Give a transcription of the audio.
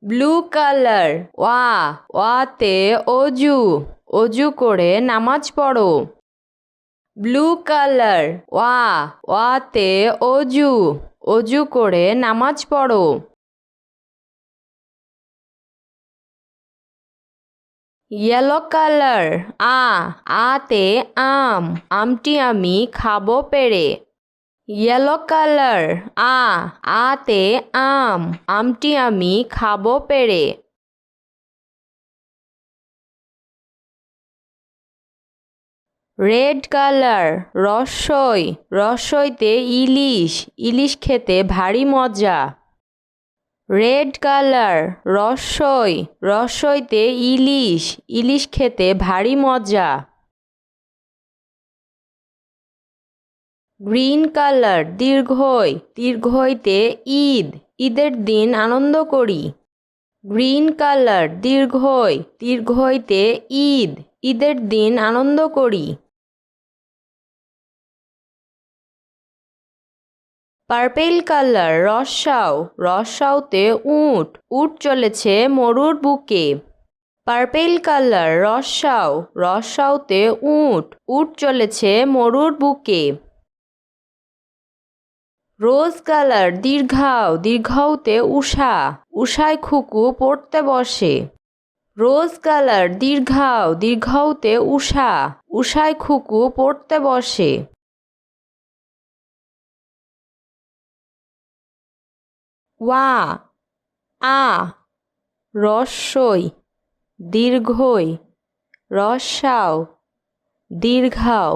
Blue colour ওয়াতে অজু অজু করে নামাজ পড়ো। ব্লু কালার ওয়াতে অজু অজু করে নামাজ পড়ো। ইয়েলো কালার আতে আম আমটি আমি খাবো পেড়ে। ইয়েলো কালার আতে আম আমটি আমি খাবো পেড়ে। রেড কালার রসইতে ইলিশ ইলিশ খেতে ভারী মজা। রেড কালার রসইতে ইলিশ ইলিশ খেতে ভারী মজা। গ্রিন কালার দীর্ঘইতে ঈদ ঈদের দিন আনন্দ করি। গ্রিন কালার দীর্ঘইতে ঈদ ঈদের দিন আনন্দ করি। পার্পেল কালার রসাওতে উট চলেছে মরুর বুকে। পার্পেল কালার রসাওতে উট চলেছে মরুর বুকে। রোজ কালার দীর্ঘতে উষায় খুকু পড়তে বসে। রোজ কালার দীর্ঘতে উষায় খুকু পড়তে বসে। রস্বই দীর্ঘই রসাও দীর্ঘাও।